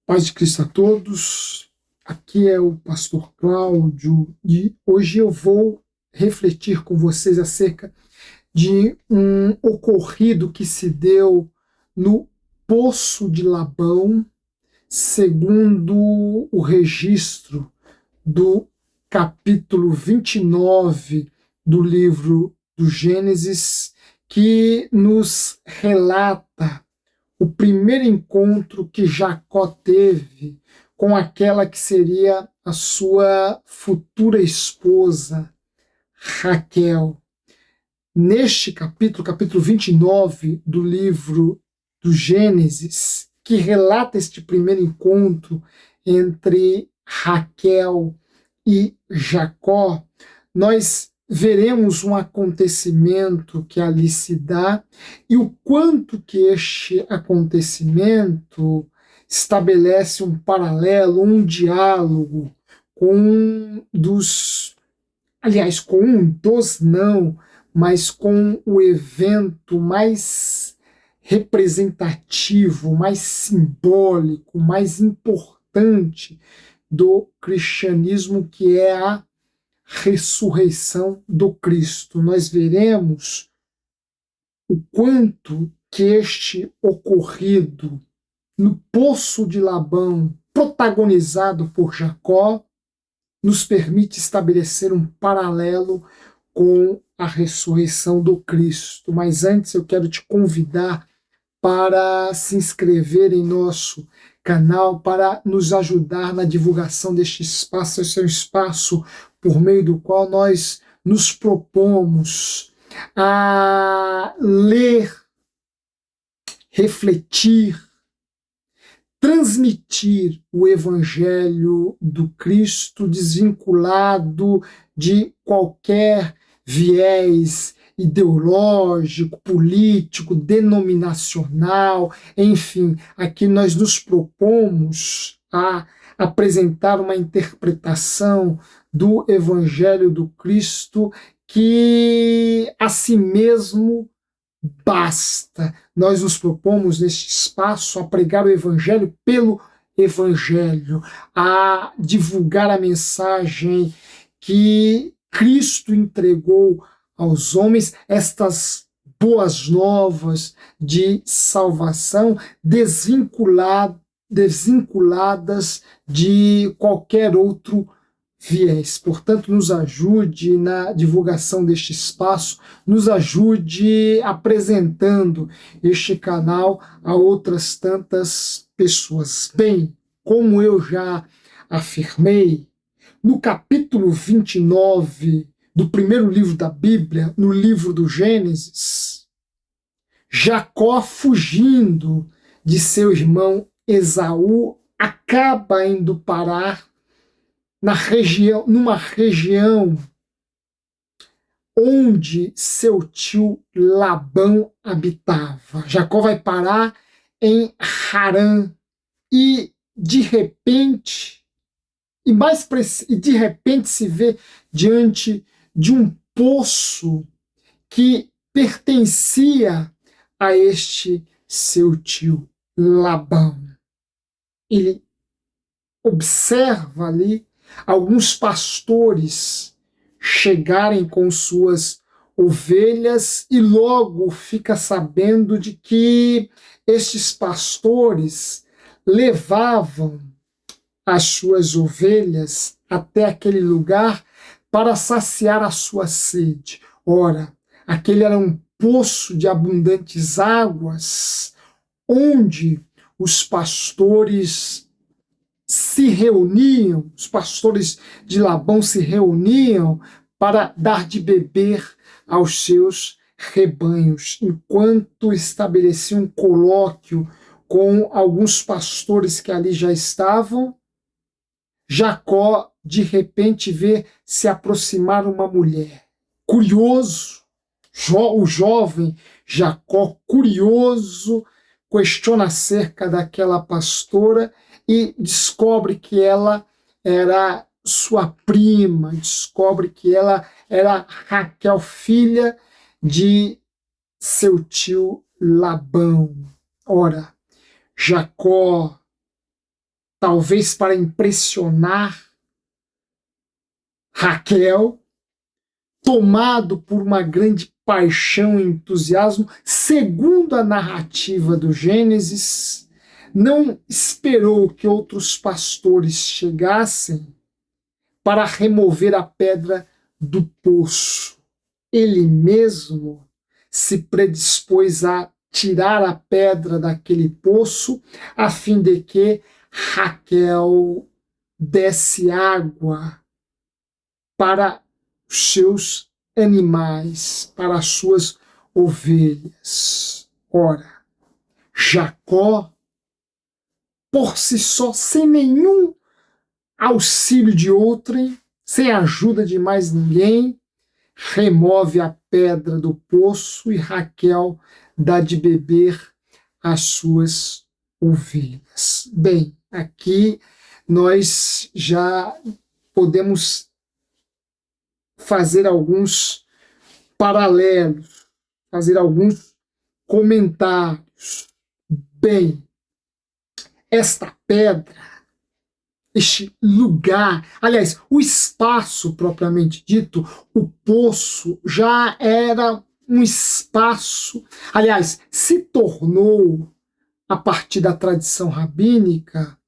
Paz de Cristo a todos, aqui é o pastor Cláudio e hoje eu vou refletir com vocês acerca de um ocorrido que se deu no Poço de Labão, segundo o registro do capítulo 29 do livro do Gênesis, que nos relata o primeiro encontro que Jacó teve com aquela que seria a sua futura esposa, Raquel. Neste capítulo 29 do livro do Gênesis, que relata este primeiro encontro entre Raquel e Jacó, nós veremos um acontecimento que ali se dá e o quanto que este acontecimento estabelece um paralelo, um diálogo com com um dos não, mas com o evento mais representativo, mais simbólico, mais importante do cristianismo, que é a ressurreição do Cristo. Nós veremos o quanto que este ocorrido no Poço de Labão, protagonizado por Jacó, nos permite estabelecer um paralelo com a ressurreição do Cristo. Mas antes eu quero te convidar para se inscrever em nosso canal, para nos ajudar na divulgação deste espaço. Esse é um espaço por meio do qual nós nos propomos a ler, refletir, transmitir o Evangelho do Cristo desvinculado de qualquer viés ideológico, político, denominacional, enfim, aqui nós nos propomos a apresentar uma interpretação do Evangelho do Cristo que a si mesmo basta. Nós nos propomos neste espaço a pregar o Evangelho pelo Evangelho, a divulgar a mensagem que Cristo entregou aos homens, estas boas novas de salvação desvinculadas de qualquer outro viés. Portanto, nos ajude na divulgação deste espaço, nos ajude apresentando este canal a outras tantas pessoas. Bem, como eu já afirmei, no capítulo 29 do primeiro livro da Bíblia, no livro do Gênesis, Jacó, fugindo de seu irmão Esaú, acaba indo parar numa região onde seu tio Labão habitava. Jacó vai parar em Harã e de repente se vê diante de um poço que pertencia a este seu tio Labão. Ele observa ali alguns pastores chegarem com suas ovelhas e logo fica sabendo de que estes pastores levavam as suas ovelhas até aquele lugar para saciar a sua sede. Ora, aquele era um poço de abundantes águas, onde os pastores os pastores de Labão se reuniam para dar de beber aos seus rebanhos, enquanto estabeleciam um colóquio com alguns pastores que ali já estavam. Jacó, de repente, vê se aproximar uma mulher. Curioso, o jovem Jacó, curioso, questiona acerca daquela pastora e descobre que ela era sua prima, descobre que ela era Raquel, filha de seu tio Labão. Ora, Jacó talvez para impressionar Raquel, tomado por uma grande paixão e entusiasmo, segundo a narrativa do Gênesis, não esperou que outros pastores chegassem para remover a pedra do poço. Ele mesmo se predispôs a tirar a pedra daquele poço, a fim de que Raquel desse água para os seus animais, para as suas ovelhas. Ora, Jacó, por si só, sem nenhum auxílio de outrem, sem ajuda de mais ninguém, remove a pedra do poço e Raquel dá de beber às suas ovelhas. Bem, aqui nós já podemos fazer alguns paralelos, fazer alguns comentários. Bem, esta pedra, este lugar, aliás, o espaço propriamente dito, o poço já era um espaço, aliás, se tornou, a partir da tradição rabínica,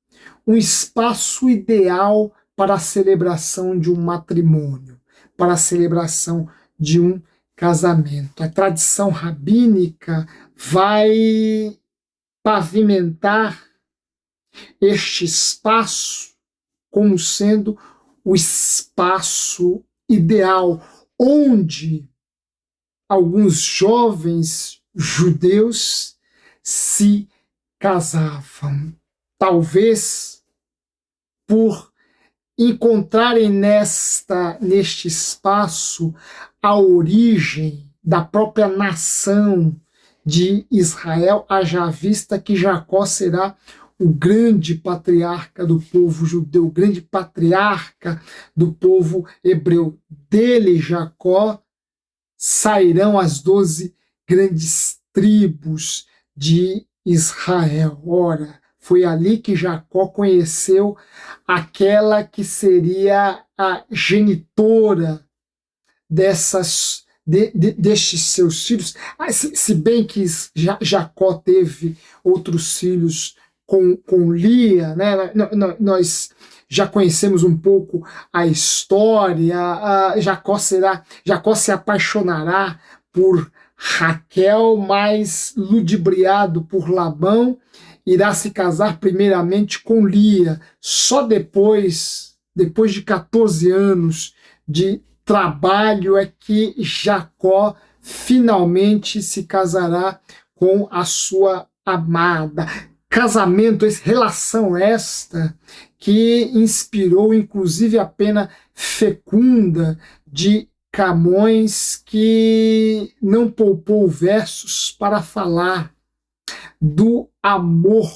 um espaço ideal para a celebração de um matrimônio, para a celebração de um casamento. A tradição rabínica vai pavimentar este espaço como sendo o espaço ideal onde alguns jovens judeus se casavam. Talvez por encontrarem neste espaço a origem da própria nação de Israel, haja vista que Jacó será o grande patriarca do povo judeu, o grande patriarca do povo hebreu. Dele, Jacó, sairão as 12 grandes tribos de Israel. Ora, foi ali que Jacó conheceu aquela que seria a genitora destes seus filhos, se bem que Jacó teve outros filhos com Lia, né? Nós já conhecemos um pouco a história. Jacó se apaixonará por Raquel, mas ludibriado por Labão, irá se casar primeiramente com Lia. Só depois de 14 anos de trabalho, é que Jacó finalmente se casará com a sua amada. Casamento, relação esta que inspirou inclusive a pena fecunda de Camões, que não poupou versos para falar do amor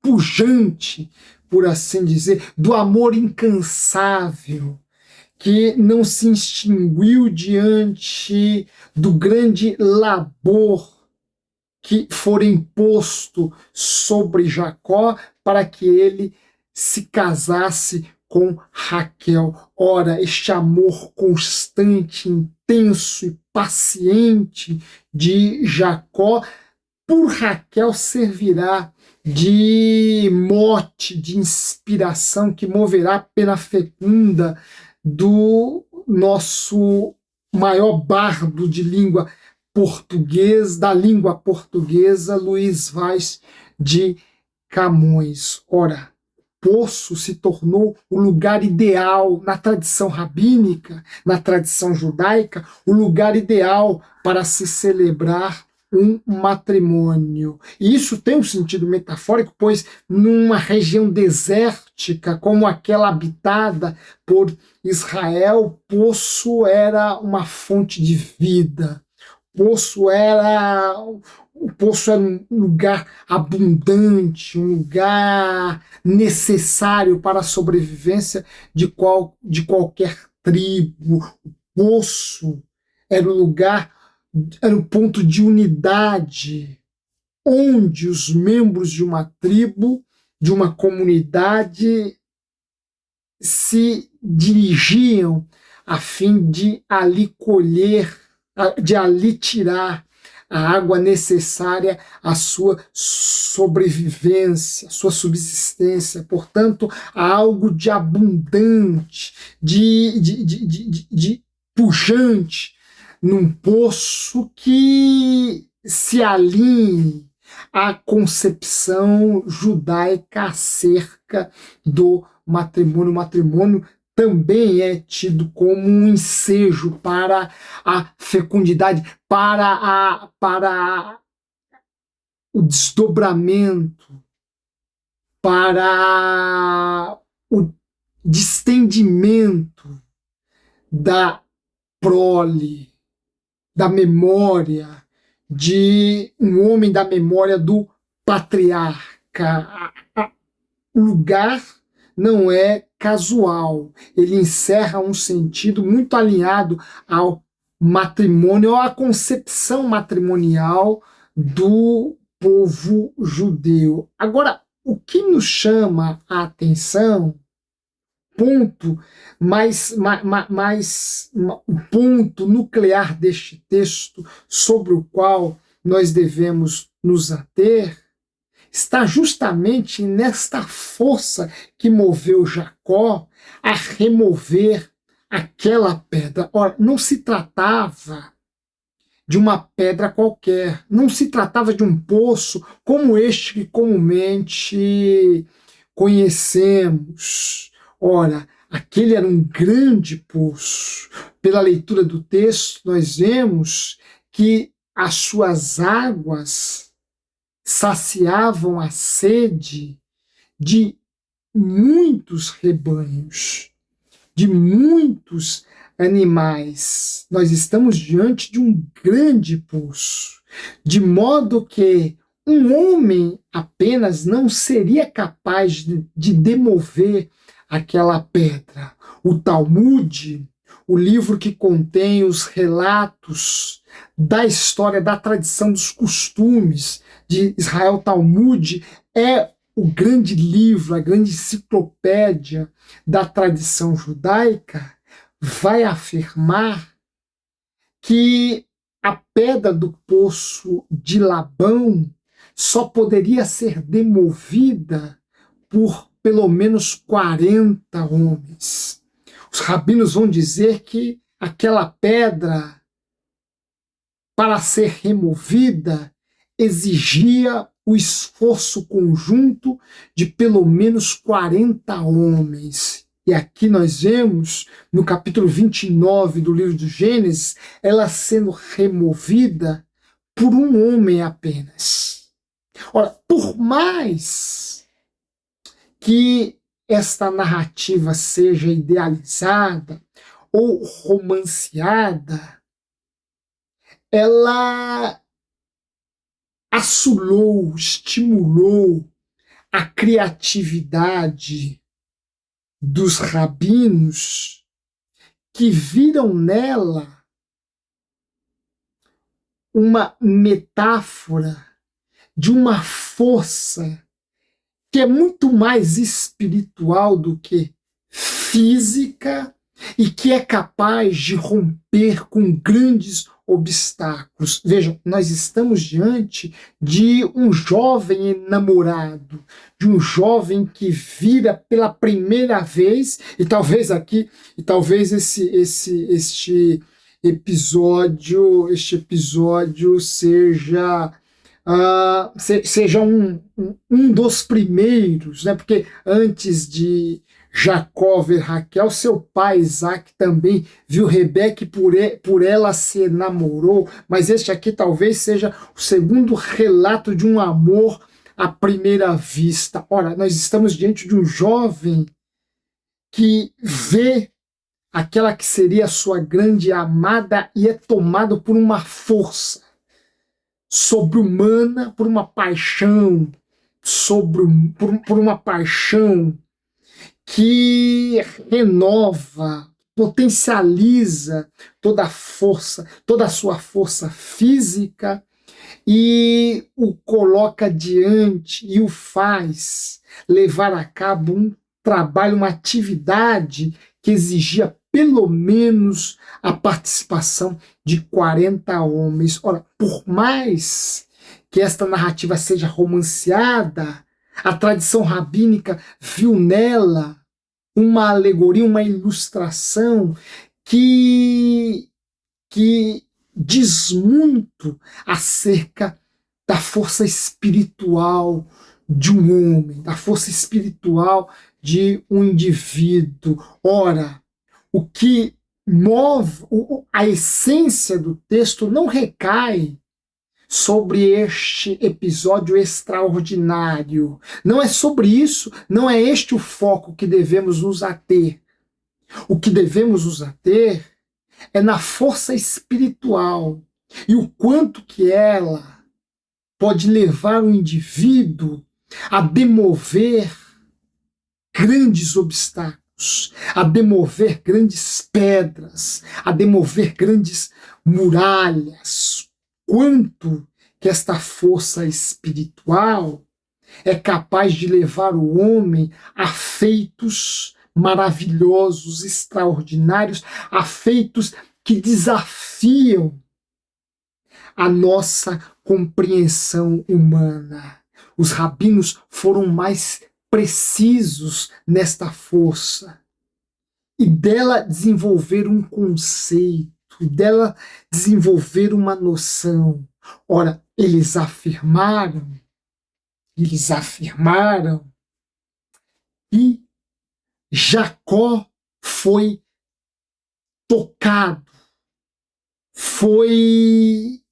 pujante, por assim dizer, do amor incansável, que não se extinguiu diante do grande labor que for imposto sobre Jacó para que ele se casasse com Raquel. Ora, este amor constante, intenso e paciente de Jacó por Raquel servirá de mote, de inspiração que moverá a pena fecunda do nosso maior bardo de língua portuguesa, da língua portuguesa, Luiz Vaz de Camões. Ora, poço se tornou o lugar ideal na tradição rabínica, na tradição judaica, o lugar ideal para se celebrar um matrimônio. E isso tem um sentido metafórico, pois numa região desértica como aquela habitada por Israel, poço era uma fonte de vida. Poço era um lugar abundante, um lugar necessário para a sobrevivência de qualquer tribo. O poço era o lugar era o ponto de unidade, onde os membros de uma tribo, de uma comunidade, se dirigiam a fim de ali colher, de ali tirar a água necessária à sua sobrevivência, à sua subsistência. Portanto, há algo de abundante, de pujante num poço que se alinhe à concepção judaica acerca do matrimônio. O matrimônio também é tido como um ensejo para a fecundidade, para o desdobramento, para o distendimento da prole, da memória de um homem, da memória do patriarca. O lugar não é casual, ele encerra um sentido muito alinhado ao matrimônio, à concepção matrimonial do povo judeu. Agora, o que nos chama a atenção, ponto o ponto nuclear deste texto sobre o qual nós devemos nos ater, está justamente nesta força que moveu Jacó a remover aquela pedra. Ora, não se tratava de uma pedra qualquer, não se tratava de um poço como este que comumente conhecemos. Ora, aquele era um grande poço. Pela leitura do texto, nós vemos que as suas águas saciavam a sede de muitos rebanhos, de muitos animais. Nós estamos diante de um grande poço, de modo que um homem apenas não seria capaz de demover aquela pedra. O Talmud, o livro que contém os relatos da história, da tradição, dos costumes de Israel, Talmud, é o grande livro, a grande enciclopédia da tradição judaica, vai afirmar que a pedra do poço de Labão só poderia ser demovida por pelo menos 40 homens. Os rabinos vão dizer que aquela pedra, para ser removida, exigia o esforço conjunto de pelo menos 40 homens. E aqui nós vemos, no capítulo 29 do livro do Gênesis, ela sendo removida por um homem apenas. Ora, por mais que esta narrativa seja idealizada ou romanceada, ela assolou, estimulou a criatividade dos rabinos, que viram nela uma metáfora de uma força que é muito mais espiritual do que física e que é capaz de romper com grandes obstáculos. Vejam, nós estamos diante de um jovem enamorado, de um jovem que vira pela primeira vez, e talvez este episódio seja um dos primeiros, né? Porque antes de Jacó ver Raquel, seu pai Isaac também viu Rebeca e por ela se enamorou, mas este aqui talvez seja o segundo relato de um amor à primeira vista. Ora, nós estamos diante de um jovem que vê aquela que seria a sua grande amada e é tomado por uma força sobre-humana, por uma paixão, por uma paixão que renova potencializa toda a sua força física e o coloca diante e o faz levar a cabo um trabalho, uma atividade que exigia pelo menos a participação de 40 homens. Ora, por mais que esta narrativa seja romanceada, a tradição rabínica viu nela uma alegoria, uma ilustração que diz muito acerca da força espiritual de um homem, da força espiritual de um indivíduo. Ora, o que move, a essência do texto não recai sobre este episódio extraordinário. Não é sobre isso, não é este o foco que devemos nos ater. O que devemos nos ater é na força espiritual e o quanto que ela pode levar o indivíduo a demover grandes obstáculos, a demover grandes pedras, a demover grandes muralhas. Quanto que esta força espiritual é capaz de levar o homem a feitos maravilhosos, extraordinários, a feitos que desafiam a nossa compreensão humana. Os rabinos foram mais precisos nesta força e dela desenvolver um conceito, dela desenvolver uma noção. Ora, eles afirmaram que Jacó foi tocado, foi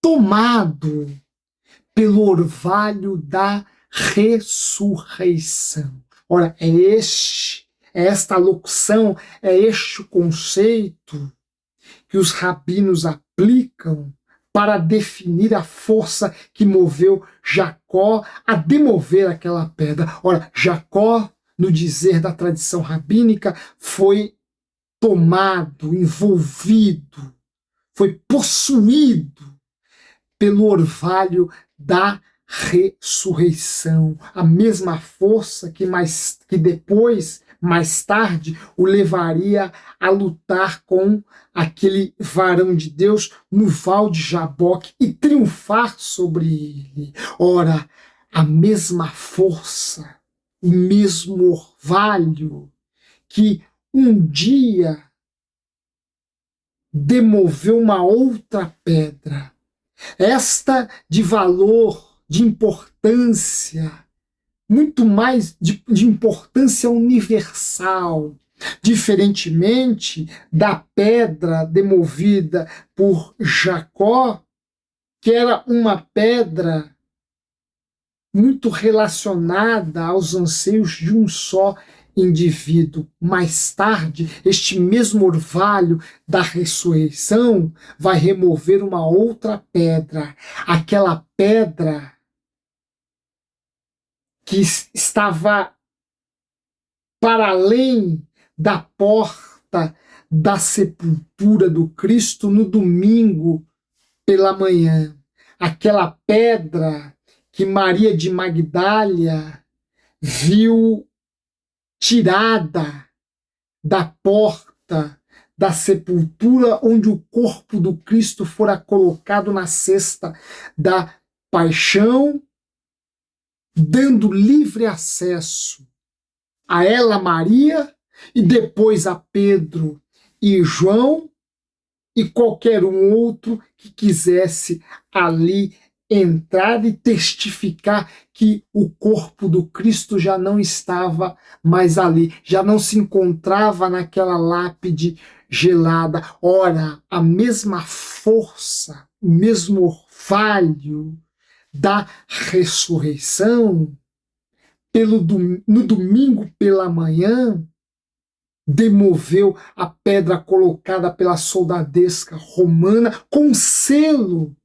tomado pelo orvalho da ressurreição. Ora, é esta locução, é este o conceito que os rabinos aplicam para definir a força que moveu Jacó a demover aquela pedra. Ora, Jacó, no dizer da tradição rabínica, foi tomado, envolvido, foi possuído pelo orvalho da ressurreição. A mesma força que depois, mais tarde, o levaria a lutar com aquele varão de Deus no val de Jaboque e triunfar sobre ele. Ora, a mesma força, o mesmo orvalho que um dia demoveu uma outra pedra, esta de valor, de importância, muito mais de importância universal, diferentemente da pedra demovida por Jacó, que era uma pedra muito relacionada aos anseios de um só indivíduo. Mais tarde, este mesmo orvalho da ressurreição vai remover uma outra pedra, aquela pedra que estava para além da porta da sepultura do Cristo no domingo pela manhã. Aquela pedra que Maria de Magdália viu tirada da porta da sepultura onde o corpo do Cristo fora colocado na cesta da paixão, dando livre acesso a ela, Maria, e depois a Pedro e João e qualquer um outro que quisesse ali entrar e testificar que o corpo do Cristo já não estava mais ali, já não se encontrava naquela lápide gelada. Ora, a mesma força, o mesmo orvalho da ressurreição, no domingo pela manhã, demoveu a pedra colocada pela soldadesca romana com selo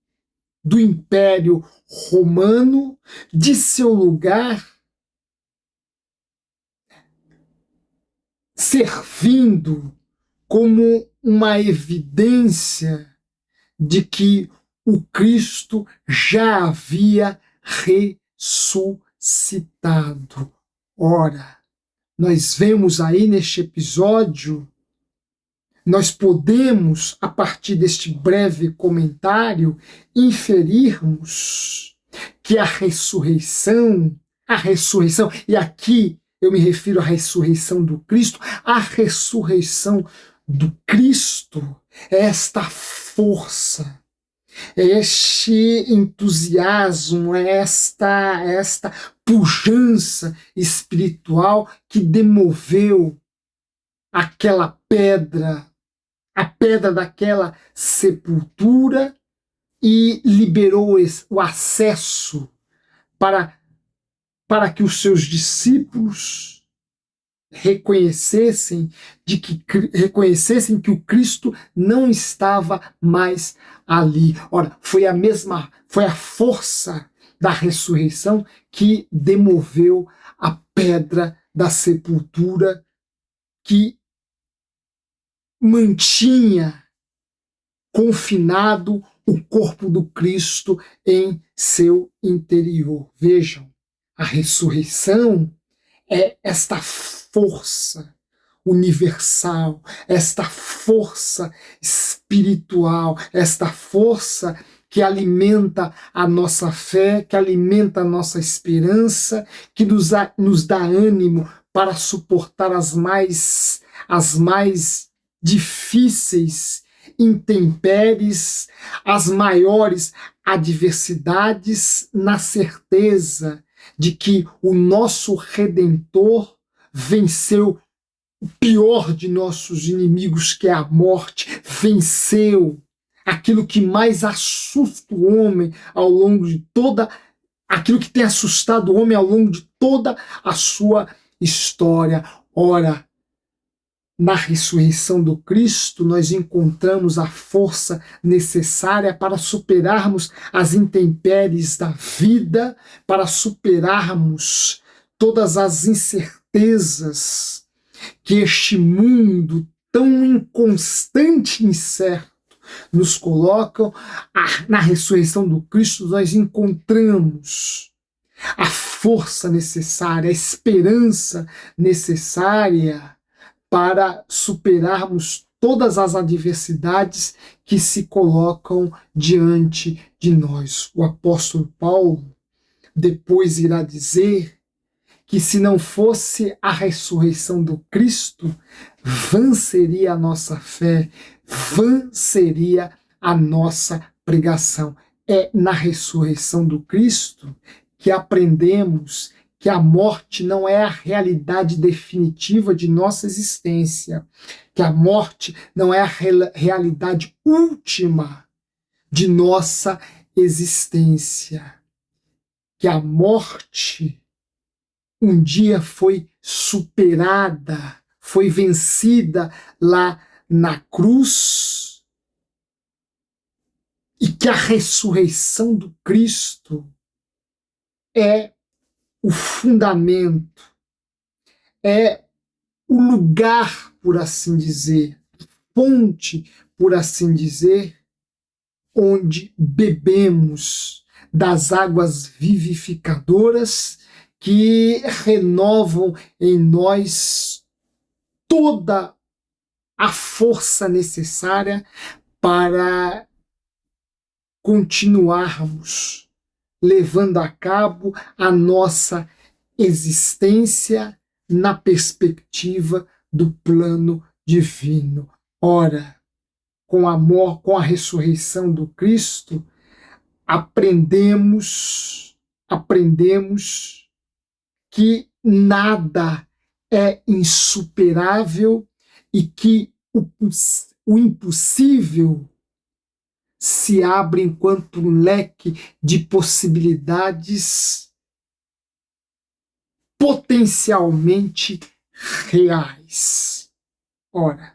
do Império Romano de seu lugar, servindo como uma evidência de que o Cristo já havia ressuscitado. Ora, nós vemos aí neste episódio, nós podemos, a partir deste breve comentário, inferirmos que a ressurreição, e aqui eu me refiro à ressurreição do Cristo, a ressurreição do Cristo é esta força, é este entusiasmo, é esta pujança espiritual que demoveu aquela pedra, a pedra daquela sepultura, e liberou o acesso para que os seus discípulos reconhecessem que o Cristo não estava mais ali. Ora, foi a força da ressurreição que demoveu a pedra da sepultura que mantinha confinado o corpo do Cristo em seu interior. Vejam, a ressurreição é esta força universal, esta força espiritual, esta força que alimenta a nossa fé, que alimenta a nossa esperança, que nos dá ânimo para suportar as mais difíceis intempéries, as maiores adversidades, na certeza de que o nosso Redentor venceu o pior de nossos inimigos, que é a morte, venceu aquilo que mais assusta o homem ao longo de aquilo que tem assustado o homem ao longo de toda a sua história. Ora, na ressurreição do Cristo, nós encontramos a força necessária para superarmos as intempéries da vida, para superarmos todas as incertezas que este mundo tão inconstante e incerto nos colocam. Na ressurreição do Cristo, nós encontramos a força necessária, a esperança necessária para superarmos todas as adversidades que se colocam diante de nós. O apóstolo Paulo depois irá dizer que se não fosse a ressurreição do Cristo, vã seria a nossa fé, vã seria a nossa pregação. É na ressurreição do Cristo que aprendemos que a morte não é a realidade definitiva de nossa existência, que a morte não é a realidade última de nossa existência, que a morte um dia foi superada, foi vencida lá na cruz, e que a ressurreição do Cristo é o fundamento, é o lugar, por assim dizer, fonte, por assim dizer, onde bebemos das águas vivificadoras que renovam em nós toda a força necessária para continuarmos levando a cabo a nossa existência na perspectiva do plano divino. Ora, com a ressurreição do Cristo, aprendemos que nada é insuperável e que o impossível se abre enquanto um leque de possibilidades potencialmente reais. Ora,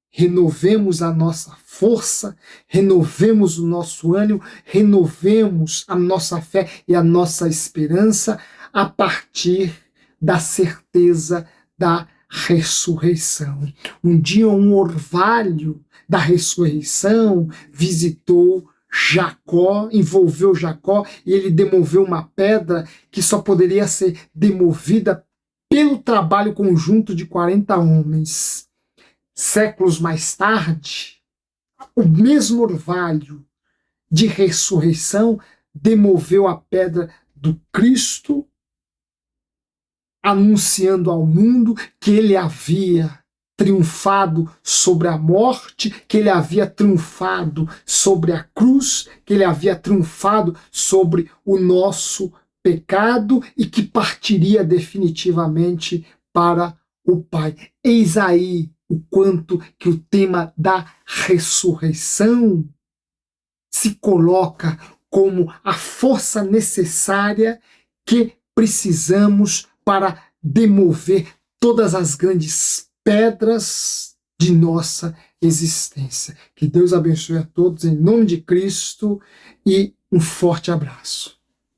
renovemos a nossa força, renovemos o nosso ânimo, renovemos a nossa fé e a nossa esperança a partir da certeza da ressurreição. Um dia um orvalho da ressurreição visitou Jacó, envolveu Jacó, e ele demoveu uma pedra que só poderia ser demovida pelo trabalho conjunto de 40 homens. Séculos mais tarde, o mesmo orvalho de ressurreição demoveu a pedra do Cristo, anunciando ao mundo que ele havia triunfado sobre a morte, que ele havia triunfado sobre a cruz, que ele havia triunfado sobre o nosso pecado e que partiria definitivamente para o Pai. Eis aí o quanto que o tema da ressurreição se coloca como a força necessária que precisamos para demover todas as grandes pedras de nossa existência. Que Deus abençoe a todos em nome de Cristo e um forte abraço.